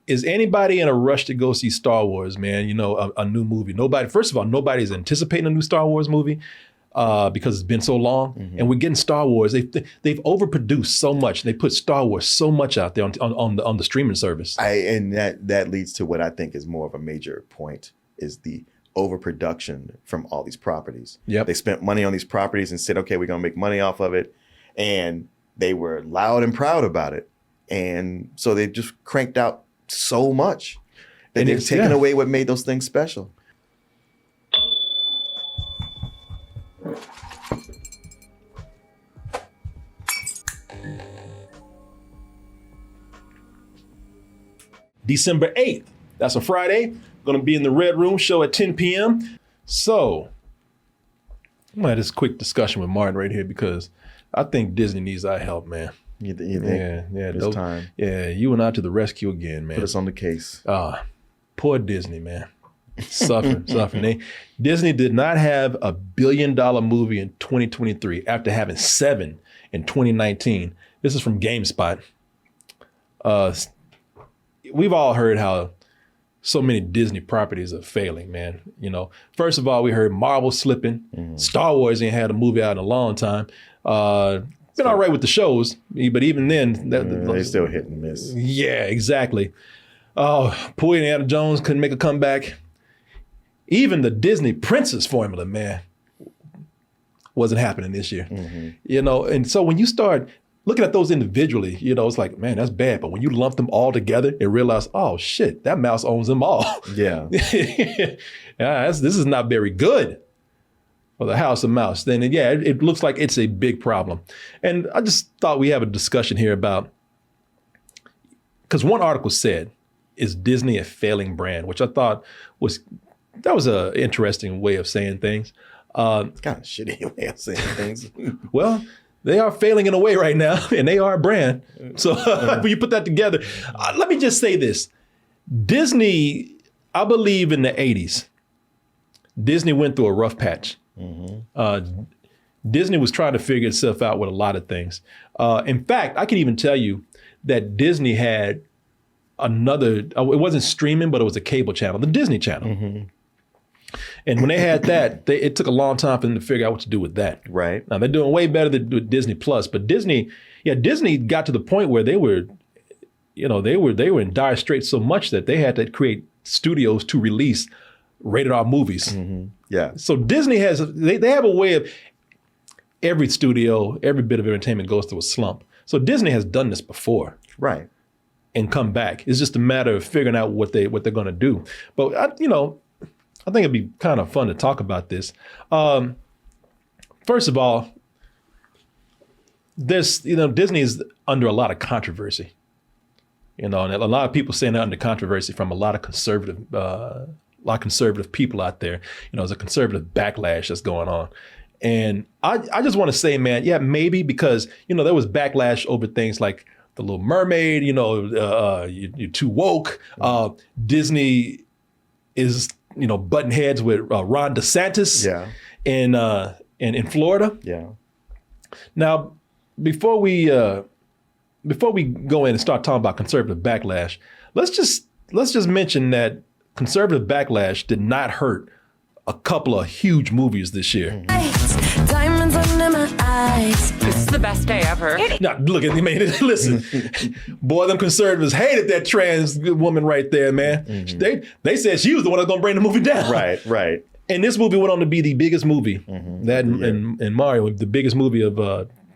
is anybody in a rush to go see Star Wars, man? You know, a new movie. First of all, nobody's anticipating a new Star Wars movie because it's been so long. And we're getting Star Wars. They've overproduced so much. They put Star Wars so much out there on the streaming service. And that leads to what I think is more of a major point, is the overproduction from all these properties. Yep. They spent money on these properties and said, okay, we're going to make money off of it. And they were loud and proud about it. And so they just cranked out so much that they've taken away what made those things special. December 8th. That's a Friday. Going to be in the Red Room show at 10 p.m. So I'm going to have this quick discussion with Martin right here because I think Disney needs our help, man. You think? Yeah. It's time. Yeah, you and I to the rescue again, man. Put us on the case. Poor Disney, man. Suffering. Disney did not have $1 billion movie in 2023 after having 7 in 2019. This is from GameSpot. We've all heard how so many Disney properties are failing, man. You know, first of all, we heard Marvel slipping. Star Wars ain't had a movie out in a long time. Been all right with the shows, but even then, they still hit and miss. Yeah, exactly. Poor Indiana Jones couldn't make a comeback. Even the Disney Princess formula, man, wasn't happening this year. You know, and so when you start looking at those individually, you know, it's like, man, that's bad. But when you lump them all together and realize, oh shit, that mouse owns them all. Yeah. This is not very good for the House of Mouse. Then, it looks like it's a big problem. And I just thought we have a discussion here about, because one article said, is Disney a failing brand? Which I thought was an interesting way of saying things. It's kind of a shitty way of saying things. Well, they are failing in a way right now, and they are a brand. So when you put that together, let me just say this. Disney, I believe in the 80s, Disney went through a rough patch. Disney was trying to figure itself out with a lot of things. In fact, I can even tell you that Disney had another, it wasn't streaming, but it was a cable channel, the Disney Channel. And when they had that, it took a long time for them to figure out what to do with that. Right. Now they're doing way better than with Disney Plus, but Disney got to the point where they were in dire straits so much that they had to create studios to release rated R movies. Yeah. So Disney they have a way of, every studio, every bit of entertainment goes through a slump. So Disney has done this before. Right. And come back. It's just a matter of figuring out what they're going to do. But I think it'd be kind of fun to talk about this. First of all, Disney is under a lot of controversy. And a lot of people saying they're under controversy from a lot of conservative people out there. There's a conservative backlash that's going on. And I just want to say, man, yeah, maybe because, there was backlash over things like The Little Mermaid, you're too woke. Disney is, butting heads with Ron DeSantis in Florida. Yeah. Now, before we go in and start talking about conservative backlash, let's just mention that conservative backlash did not hurt a couple of huge movies this year. Diamonds under my eyes. This is the best day ever. Now, look at me, listen. Boy, them conservatives hated that trans woman right there, man. They said she was the one that's going to bring the movie down. Right. And this movie went on to be the biggest movie, and Mario, the biggest movie of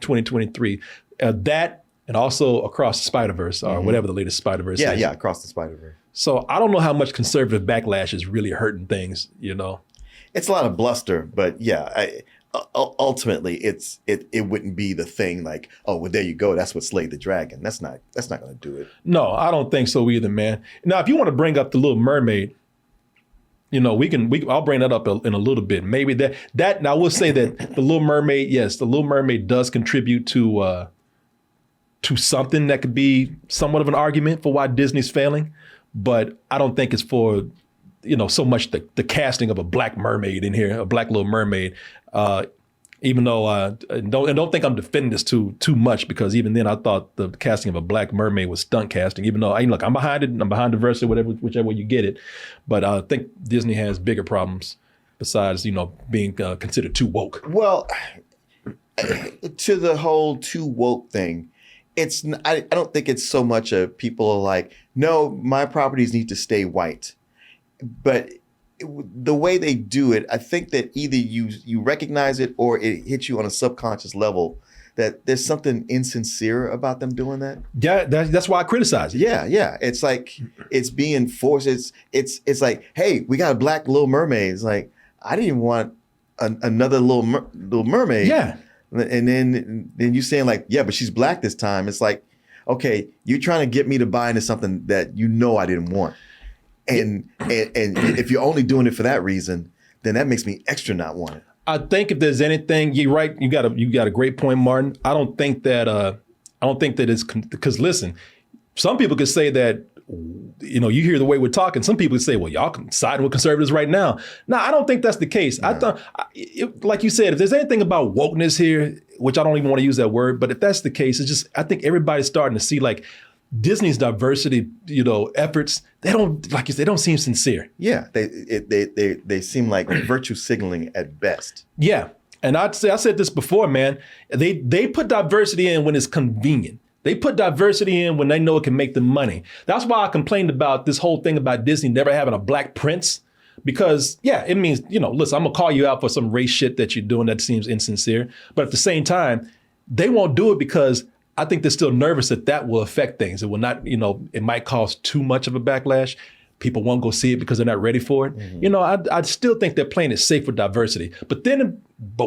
2023. That and also Across the Spider-Verse, or whatever the latest Spider-Verse is. Yeah, Across the Spider-Verse. So I don't know how much conservative backlash is really hurting things, It's a lot of bluster, but yeah, ultimately it wouldn't be the thing like, oh, well, there you go. That's what slayed the dragon. That's not going to do it. No, I don't think so either, man. Now, if you want to bring up The Little Mermaid, I'll bring that up in a little bit. Maybe that now we'll say that The Little Mermaid, yes, The Little Mermaid does contribute to something that could be somewhat of an argument for why Disney's failing, but I don't think it's for so much the casting of a black mermaid in here, a black Little Mermaid. Even though don't think I'm defending this too much, because even then I thought the casting of a Black Mermaid was stunt casting. Even though look, I'm behind it. I'm behind diversity, whichever way you get it. But I think Disney has bigger problems besides being considered too woke. Well, to the whole too woke thing, I don't think it's so much a people are like, no, my properties need to stay white, but the way they do it, I think that either you recognize it or it hits you on a subconscious level that there's something insincere about them doing that. Yeah, that's why I criticize it. Yeah. It's like it's being forced. It's like, hey, we got a Black Little Mermaid. It's like, I didn't want another little mermaid. Yeah. And then you saying like, yeah, but she's Black this time. It's like, okay, you're trying to get me to buy into something that I didn't want. And if you're only doing it for that reason, then that makes me extra not want it. I think if there's anything, you're right. You got a great point, Martin. I don't think that it's because listen, some people could say that, you hear the way we're talking. Some people say, well, y'all can side with conservatives right now. No, I don't think that's the case. No. I thought, like you said, if there's anything about wokeness here, which I don't even want to use that word, but if that's the case, it's just, I think everybody's starting to see like Disney's diversity, efforts. They don't, like you said, they don't seem sincere. Yeah, they seem like virtue signaling at best. Yeah, and I said this before, man. They put diversity in when it's convenient. They put diversity in when they know it can make them money. That's why I complained about this whole thing about Disney never having a Black prince. Because, yeah, it means, listen, I'm going to call you out for some race shit that you're doing that seems insincere. But at the same time, they won't do it because I think they're still nervous that will affect things. It will not, it might cause too much of a backlash. People won't go see it because they're not ready for it. Mm-hmm. I still think they're playing it safe with diversity. But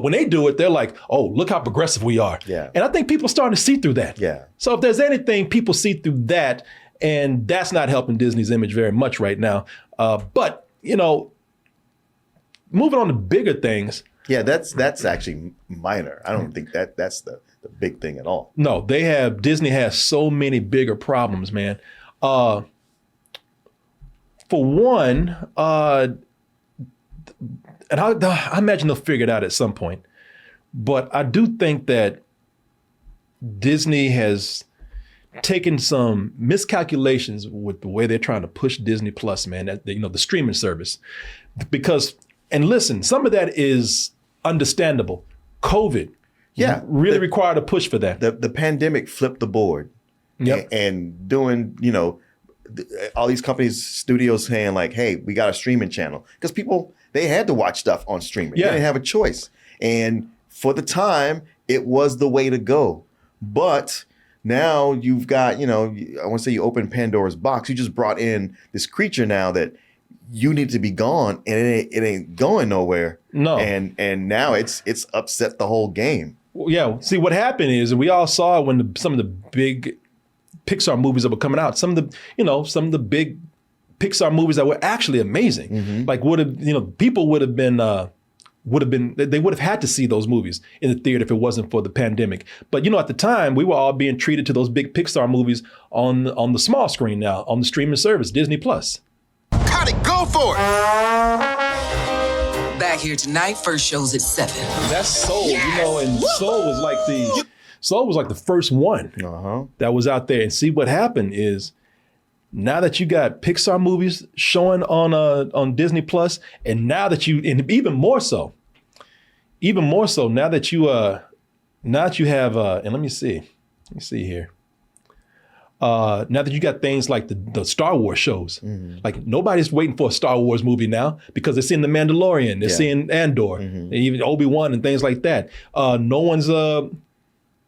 when they do it, they're like, oh, look how progressive we are. Yeah. And I think people are starting to see through that. Yeah. So if there's anything, people see through that, and that's not helping Disney's image very much right now. But, moving on to bigger things. Yeah, that's actually minor. I don't think that's the big thing at all. No, Disney has so many bigger problems, man. For one, and I imagine they'll figure it out at some point, but I do think that Disney has taken some miscalculations with the way they're trying to push Disney Plus, man, the streaming service. Because, and listen, some of that is understandable. COVID really required a push for that. The pandemic flipped the board. Yep. And doing, all these companies, studios saying like, hey, we got a streaming channel. Because people, they had to watch stuff on streaming. Yeah. They didn't have a choice. And for the time, it was the way to go. But now you've got, I want to say you open Pandora's box. You just brought in this creature now that you need to be gone, and it ain't going nowhere. No. And now it's upset the whole game. Well, yeah. See, what happened is, and we all saw when some of the big Pixar movies that were coming out, some of the big Pixar movies that were actually amazing. Mm-hmm. Like people would have had to see those movies in the theater if it wasn't for the pandemic. But at the time we were all being treated to those big Pixar movies on the small screen now, on the streaming service, Disney Plus. Got it, go for it! Back here tonight, first show's at 7. That's Soul, and Soul was like the first one that was out there. And see, what happened is, now that you got Pixar movies showing on Disney Plus, and now that and even more so now that you have and let me see here. Now that you got things like the Star Wars shows, like nobody's waiting for a Star Wars movie now because they're seeing The Mandalorian, they're seeing Andor, and even Obi-Wan and things like that.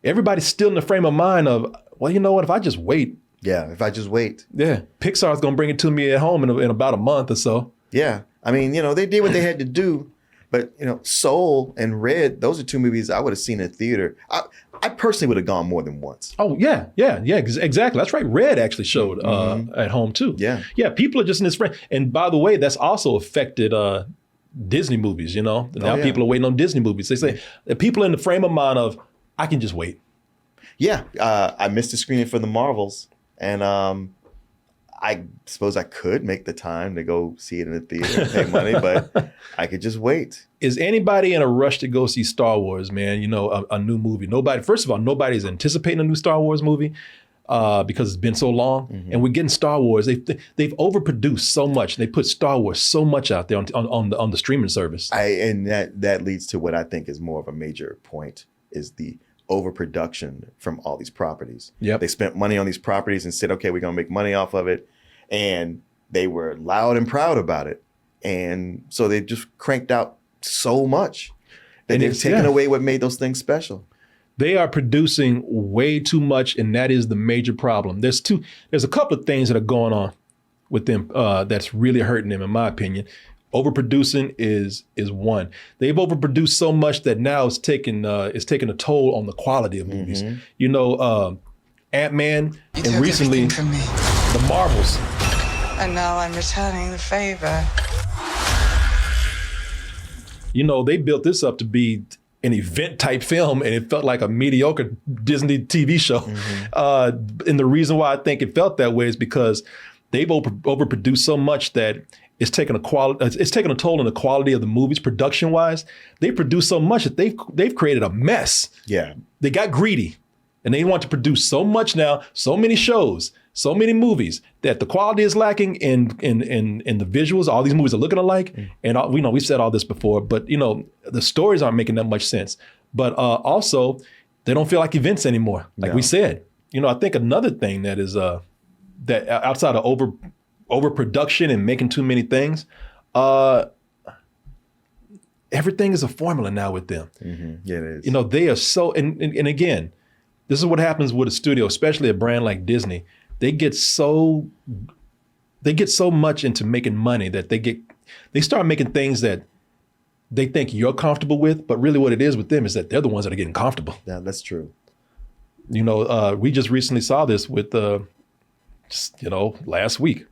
Everybody's still in the frame of mind of, well, you know what, if I just wait. Yeah, if I just wait. Yeah, Pixar's going to bring it to me at home in about a month or so. Yeah, I mean, they did what they had to do. But, Soul and Red, those are two movies I would have seen in theater. I personally would have gone more than once. Oh, yeah, exactly. That's right. Red actually showed at home, too. Yeah. Yeah, people are just in this frame. And by the way, that's also affected Disney movies, Now people are waiting on Disney movies. They say that people in the frame of mind of, I can just wait. Yeah, I missed the screening for the Marvels. And I suppose I could make the time to go see it in the theater and pay money, but I could just wait. Is anybody in a rush to go see Star Wars, man? You know, a new movie. Nobody. First of all, nobody's anticipating a new Star Wars movie because it's been so long, and we're getting Star Wars. They've overproduced so much. They put Star Wars so much out there on the streaming service. And that leads to what I think is more of a major point is the overproduction from all these properties. Yep. They spent money on these properties and said, okay, we're going to make money off of it. And they were loud and proud about it. And so they just cranked out so much that they've taken away what made those things special. They are producing way too much, and that is the major problem. There's a couple of things that are going on with them that's really hurting them, in my opinion. Overproducing is one. They've overproduced so much that now it's taking a toll on the quality of movies. You know, Ant-Man and recently the Marvels. And now I'm returning the favor. You know, they built this up to be an event type film, and it felt like a mediocre Disney TV show. And the reason why I think it felt that way is because they've overproduced so much that it's taken a toll on the quality of the movies production wise. They produce so much that they've created a mess. Yeah. They got greedy and they want to produce so much now, so many shows, so many movies that the quality is lacking in the visuals. All these movies are looking alike. And we know we've said all this before, but you know, the stories aren't making that much sense. But also they don't feel like events anymore. Like we said, you know, I think another thing that is that outside of overproduction and making too many things, everything is a formula now with them. Yeah, it is. You know, they are so, and again, this is what happens with a studio, especially a brand like Disney. They get so much into making money that they start making things that they think you're comfortable with, but really what it is with them is that they're the ones that are getting comfortable. Yeah, that's true. You know, we just recently saw this with, last week.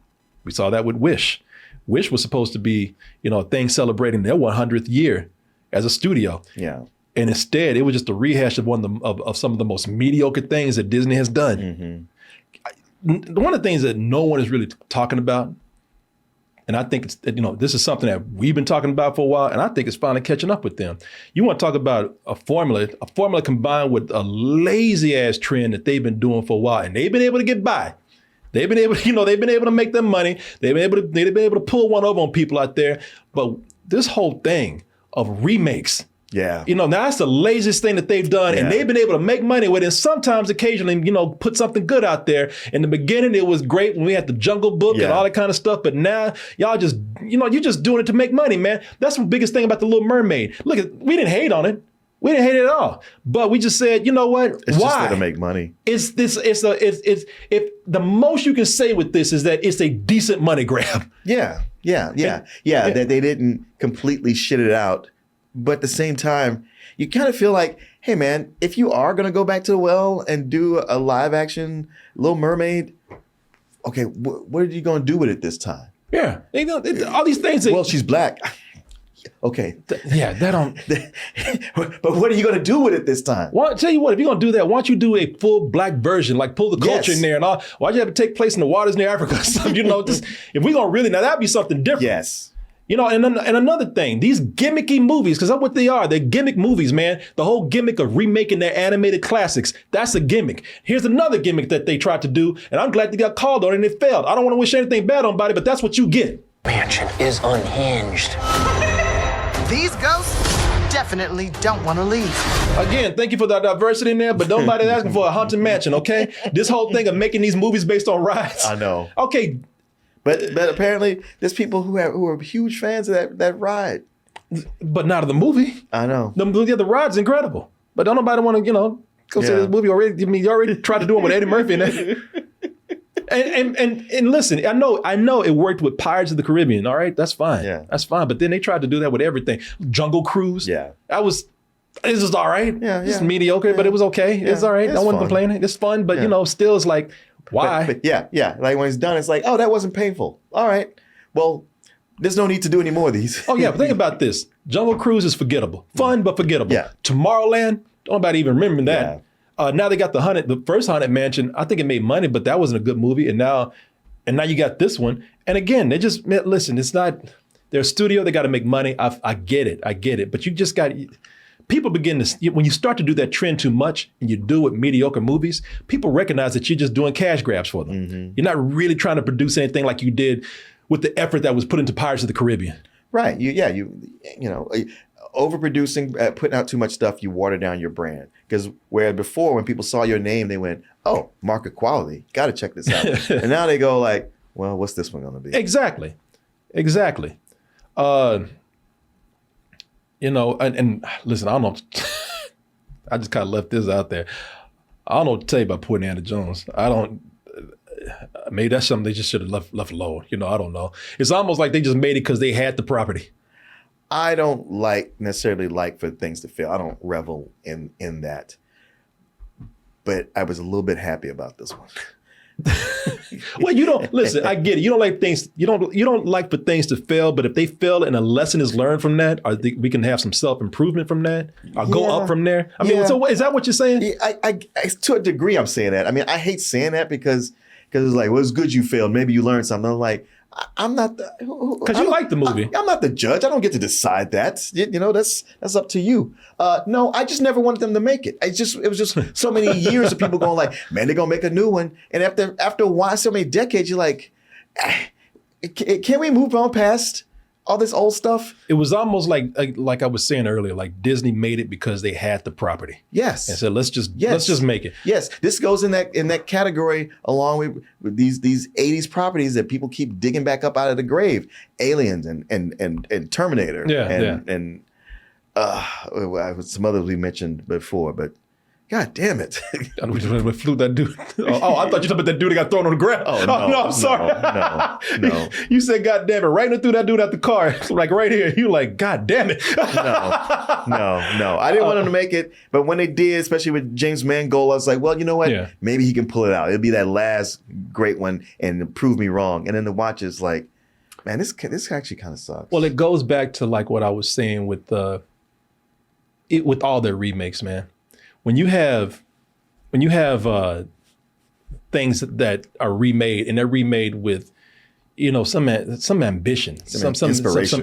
We saw that with Wish. Wish was supposed to be, you know, a thing celebrating their 100th year as a studio. Yeah. And instead, it was just a rehash of of some of the most mediocre things that Disney has done. One of the things that no one is really talking about, and I think this is something that we've been talking about for a while, and I think it's finally catching up with them. You want to talk about a formula combined with a lazy ass trend that they've been doing for a while, and they've been able to get by. They've been able to make them money. They've been able to pull one over on people out there. But this whole thing of remakes, yeah, now that's the laziest thing that they've done, and they've been able to make money with it. And sometimes, occasionally, put something good out there. In the beginning, it was great when we had the Jungle Book and all that kind of stuff. But now, y'all just, you're just doing it to make money, man. That's the biggest thing about the Little Mermaid. Look, we didn't hate on it. We didn't hate it at all, but we just said, you know what? It's why? just there to make money. If the most you can say with this is that it's a decent money grab. Yeah. That they didn't completely shit it out, but at the same time, you kind of feel like, hey man, if you are gonna go back to the well and do a live action Little Mermaid, okay, what are you gonna do with it this time? Yeah, all these things. Well, she's black. Okay. That don't. But what are you going to do with it this time? Well, I'll tell you what, if you're going to do that, why don't you do a full black version, like pull the culture in there and all? Why'd you have to take place in the waters near Africa or something? If we're going to really, now that'd be something different. Yes. And another thing, these gimmicky movies, because that's what they are. They're gimmick movies, man. The whole gimmick of remaking their animated classics, that's a gimmick. Here's another gimmick that they tried to do, and I'm glad they got called on it and it failed. I don't want to wish anything bad on anybody, but that's what you get. Mansion is unhinged. These ghosts definitely don't want to leave. Again, thank you for the diversity in there, but nobody's asking for a haunted mansion, okay? This whole thing of making these movies based on rides. I know. Okay. But apparently there's people who are huge fans of that ride. But not of the movie. I know. The ride's incredible. But don't nobody want to, go see this movie already. I mean, you already tried to do it with Eddie Murphy in it. And listen, I know it worked with Pirates of the Caribbean. All right, that's fine. Yeah, that's fine. But then they tried to do that with everything. Jungle Cruise. Yeah, this is all right. Yeah, it's mediocre, but it was okay. It's all right. No one complaining. It's fun, but still, it's like, why? But yeah. Like when it's done, it's like, oh, that wasn't painful. All right. Well, there's no need to do any more of these. Oh yeah, but think about this. Jungle Cruise is forgettable. Fun, but forgettable. Yeah. Tomorrowland, don't nobody even remember that. Yeah. Now they got the first Haunted Mansion. I think it made money, but that wasn't a good movie. And now And now you got this one. And again, they just, listen, it's not, they're a studio, they got to make money. I get it. But you just got, people begin to, when you start to do that trend too much and you do it with mediocre movies, people recognize that you're just doing cash grabs for them. Mm-hmm. You're not really trying to produce anything like you did with the effort that was put into Pirates of the Caribbean. Right. You know, overproducing, putting out too much stuff, you water down your brand. Because where before, when people saw your name, they went, "Oh, market quality, got to check this out." And now they go like, "Well, what's this one going to be?" Exactly. You know, and listen, I don't know. I just kind of left this out there. I don't know what to tell you about Poor Indiana Jones. Maybe that's something they just should have left alone. You know, I don't know. It's almost like they just made it because they had the property. I don't necessarily like for things to fail. I don't revel in that. But I was a little bit happy about this one. Well, you don't listen. I get it. You don't like things. You don't like for things to fail. But if they fail and a lesson is learned from that, or we can have some self improvement from that, or go up from there. I mean, so is that what you're saying? Yeah, I to a degree, I'm saying that. I mean, I hate saying that because it's like, well, it's good you failed. Maybe you learned something. I'm like, I'm not because you like the movie. I'm not the judge. I don't get to decide that. You know, that's up to you. No, I just never wanted them to make it. It was just so many years of people going like, man, they're gonna make a new one. And after a while, so many decades, you're like, can we move on past all this old stuff? It was almost like I was saying earlier, like Disney made it because they had the property. Yes. And said, let's just make it. Yes. This goes in that category along with these 80s properties that people keep digging back up out of the grave. Aliens and Terminator. And some others we mentioned before, but God damn it. We flew that dude. Oh, I thought you were talking about that dude that got thrown on the ground. Oh, no, I'm sorry. No. You said, God damn it, right through that dude out the car. Like right here. You like, God damn it. No. I didn't want him to make it. But when they did, especially with James Mangold, I was like, well, you know what? Yeah. Maybe he can pull it out. It'll be that last great one and prove me wrong. And then the watch is like, man, this actually kind of sucks. Well, it goes back to like what I was saying with with all their remakes, man. When you have things that are remade and they're remade with, you know, some ambition, some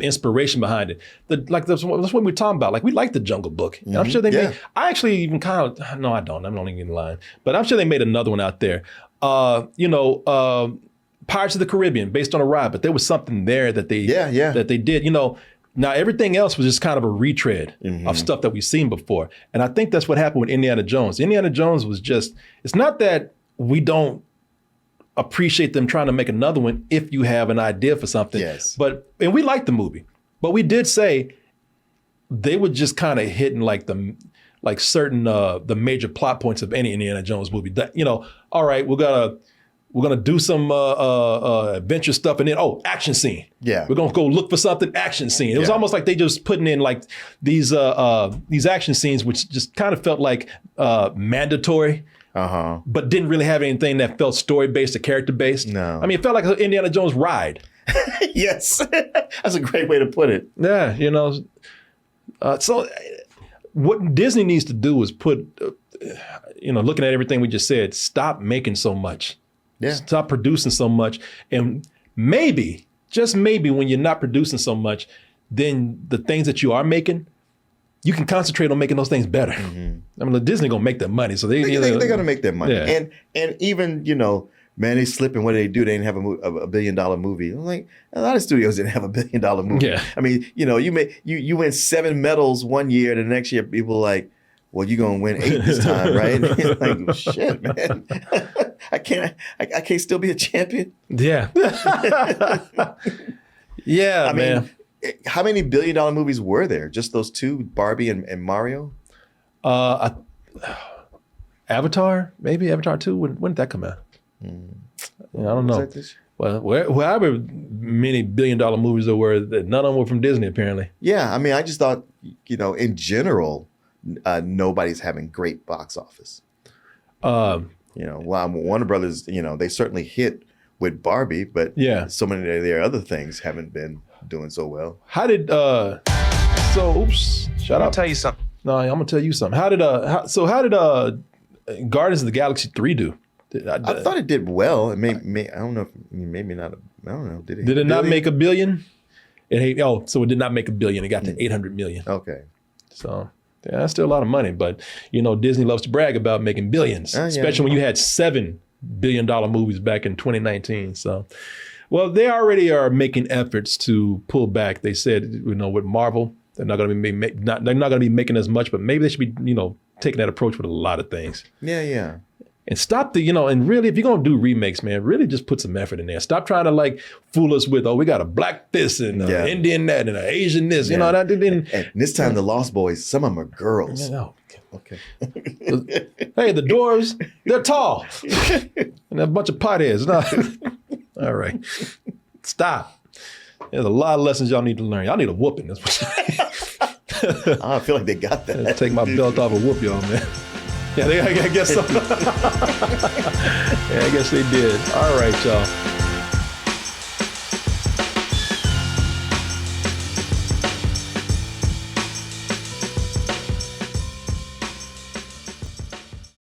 inspiration behind it. That's what we're talking about. Like we like the Jungle Book. Mm-hmm. I'm sure they made. I actually even kind of no, I don't. I'm not even lying. But I'm sure they made another one out there. Pirates of the Caribbean, based on a ride. But there was something there that they that they did. You know. Now, everything else was just kind of a retread of stuff that we've seen before. And I think that's what happened with Indiana Jones. Indiana Jones was just, it's not that we don't appreciate them trying to make another one if you have an idea for something. Yes. And we liked the movie. But we did say they were just kind of hitting like certain, the major plot points of any Indiana Jones movie. That, you know, all right, we're gonna do some adventure stuff and then action scene. Yeah, we're gonna go look for something action scene. It was almost like they just putting in like these action scenes, which just kind of felt like mandatory, but didn't really have anything that felt story based or character based. No, I mean it felt like an Indiana Jones ride. Yes, that's a great way to put it. Yeah, you know. So what Disney needs to do is put, looking at everything we just said, stop making so much. Yeah. Stop producing so much. And maybe, just maybe when you're not producing so much, then the things that you are making, you can concentrate on making those things better. Mm-hmm. I mean, Disney gonna make their money. So they're gonna make their money. Yeah. And even, man, they slipping. What do? They didn't have a $1 billion movie. I'm like, a lot of studios didn't have $1 billion movie. Yeah. I mean, you win 7 medals one year, the next year people are like, well, you're gonna win 8 this time, right? Like, shit, man. I can't still be a champion. Yeah. Yeah, I mean, how many $1 billion movies were there? Just those two, Barbie and Mario? Avatar, maybe Avatar 2. When did that come out? I don't know. Well, however many $1 billion movies there were, none of them were from Disney, apparently. Yeah, I mean, I just thought, in general, nobody's having great box office. Warner Brothers, they certainly hit with Barbie, but so many of their other things haven't been doing so well. How did shut up. I'll tell you something. No, I'm gonna tell you something. How did Guardians of the Galaxy 3 do? I thought it did well. It may I don't know. Maybe not. I don't know. Did it not make $1 billion? So it did not make $1 billion. It got to 800 million. Okay. So yeah, that's still a lot of money. But Disney loves to brag about making billions, especially when you had $7 billion movies back in 2019. So, well, they already are making efforts to pull back. They said, with Marvel, they're not going to be making as much, but maybe they should be, taking that approach with a lot of things. Yeah. And stop and really, if you're going to do remakes, man, really just put some effort in there. Stop trying to fool us with, we got a black this and Indian that and an Asian this, And this time the Lost Boys, some of them are girls. Okay. Hey, the dwarves, they're tall. And a bunch of potheads. No. All right. Stop. There's a lot of lessons y'all need to learn. Y'all need a whooping. That's what I feel like they got that. Take my belt off and whoop y'all, man. Yeah, I guess so. Yeah, I guess they did. All right, y'all.